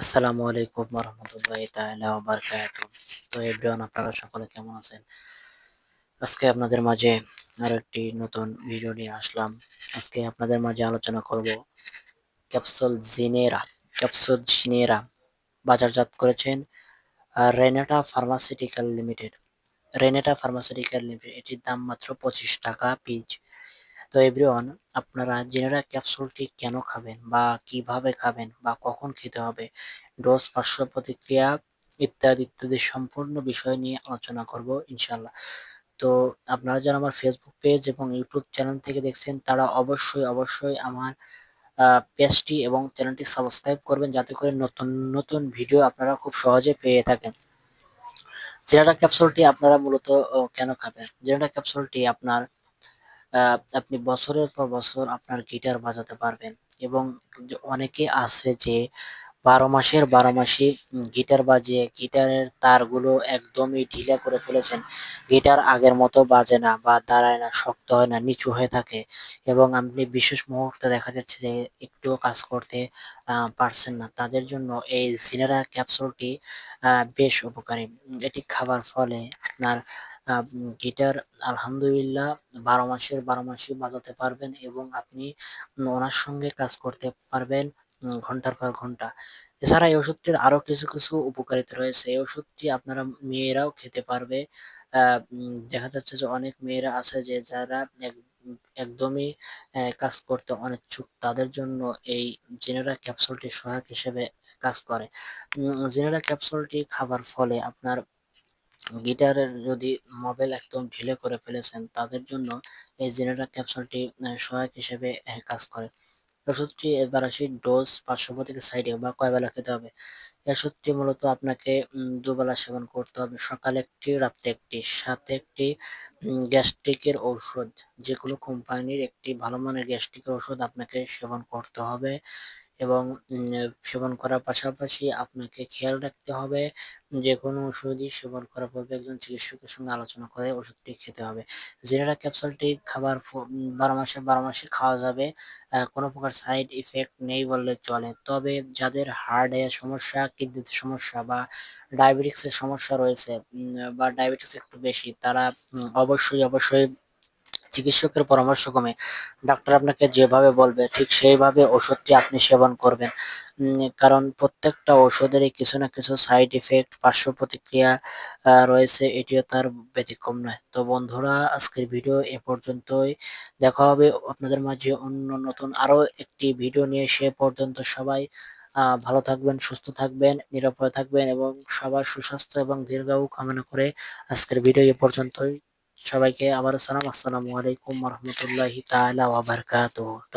আসসালামু আলাইকুম ওয়া তাআলা ওয়া বারাকাতুহু। তো এভরিওয়ান, আপনারা সকলে কেমন আছেন? আজকে আপনাদের মাঝে আরো একটি নতুন ভিডিও নিয়ে আসলাম। আজকে আপনাদের মাঝে আলোচনা করব ক্যাপসুল জিনেরা। ক্যাপসুল জিনেরা বাজারজাত করেছেন Renata pharmaceutical limited. Renata pharmaceutical limited, এটির দাম মাত্র ৳25 পিস। তো এভরিওয়ান, আপনারা জেনেরা ক্যাপসুলটি কেন খাবেন বা কিভাবে খাবেন বা কখন খেতে হবে, ডোজ, পার্শ্ব প্রতিক্রিয়া ইত্যাদি সম্পূর্ণ বিষয় নিয়ে আলোচনা করব ইনশাআল্লাহ। তো আপনারা যারা আমার ফেসবুক পেজ এবং ইউটিউব চ্যানেল থেকে দেখছেন তারা অবশ্যই আমার পেজটি এবং চ্যানেলটি সাবস্ক্রাইব করবেন, যাতে করে নতুন ভিডিও আপনারা খুব সহজে পেয়ে থাকেন। জেনেরা ক্যাপসুলটি আপনারা মূলত কেন খাবেন? জেনেরা ক্যাপসুলটি আপনি বছরের পর বছর আপনার গিটার বাজাতে পারবেন, এবং অনেকে আছে যে ১২ মাসের ১২ মাসই গিটার বাজিয়ে গিটারের তারগুলো একদমই ঢিলা করে ফেলেছেন। গিটার আগের মতো বাজে না বা দাঁড়ায় না, শক্ত হয় না, নিচু হয়ে থাকে, এবং আপনি বিশেষ মুহূর্তে দেখা যাচ্ছে যে একটুও কাজ করতে পারছেন না। তাদের জন্য এই জিনেরা ক্যাপসুলটি বেশ উপকারী। এটি খাবার ফলে আপনার গিটার আলহামদুলিল্লাহ ১২ মাসের ১২ মাসই বাজাতে পারবেন, এবং আপনি ওনার সঙ্গে কাজ করতে পারবেন ঘন্টার পর ঘন্টা। এছাড়া এই ওষুধটির আরো কিছু উপকারিতা রয়েছে। এই ওষুধটি আপনারা মেয়েরাও খেতে পারবে। আ দেখা যাচ্ছে যে অনেক মেয়েরা আছে যে যারা এক একদমই কাজ করতে অনিচ্ছুক। তাদের জন্য এই জেনেরা ক্যাপসুলটি সহায়ক হিসেবে কাজ করে। জেনেরা ক্যাপসুলটি খাবার ফলে আপনার গিটারের যদি মোবাইল একদম ঢিলে করে ফেলেছেন, তাদের জন্য এই জেনেরা ক্যাপসুলটি সহায়ক হিসেবে কাজ করে। ওষুধটি এবার আসি ডোজ, পার্শ্বপ্রতিক্রিয়া সাইড এফেক্ট বা কয় বেলা খেতে হবে। এই ওষুধটি মূলত আপনাকে দুবেলা সেবন করতে হবে। সকালে একটি, রাত্রে একটি। সাথে একটি গ্যাস্ট্রিকের ঔষধ। যেকোনো কোম্পানির একটি ভালো মানের গ্যাস্ট্রিকের ওষুধ আপনাকে সেবন করতে হবে, এবং সেবন করার পাশাপাশি আপনাকে খেয়াল রাখতে হবে, যেকোনো ওষুধই সেবন করার পূর্বে একজন চিকিৎসকের সঙ্গে আলোচনা করে ওষুধটি খেতে হবে। জেনেরা ক্যাপসুলটি খাবার ১২ মাসে ১২ মাসই খাওয়া যাবে। কোনো প্রকার সাইড ইফেক্ট নেই বললে চলে। তবে যাদের হার্টে সমস্যা, কিডনিতে সমস্যা বা ডায়াবেটিকসের সমস্যা রয়েছে, বা ডায়াবেটিস একটু বেশি, তারা অবশ্যই চিকিৎসকের পরামর্শক্রমে ডাক্তার আপনাকে যেভাবে বলবে ঠিক সেইভাবে ওষুধটি আপনি সেবন করবেন। কারণ প্রত্যেকটা ওষুধেরই কিছু না কিছু সাইড ইফেক্ট, পার্শ্ব প্রতিক্রিয়া রয়েছে। এটিও তার ব্যতিক্রম নয়। তো বন্ধুরা, আজকের ভিডিও এ পর্যন্তই। দেখা হবে আপনাদের মাঝে অন্য নতুন আরো একটি ভিডিও নিয়ে। সে পর্যন্ত সবাই ভালো থাকবেন, সুস্থ থাকবেন, নিরাপদে থাকবেন, এবং সবার সুস্বাস্থ্য এবং দীর্ঘায়ু কামনা করে আজকের ভিডিও এ পর্যন্তই। সবাইকে আবারও সালাম। আসসালামু আলাইকুম ওয়া রাহমাতুল্লাহি তাআলা ওয়া বারাকাতুহু।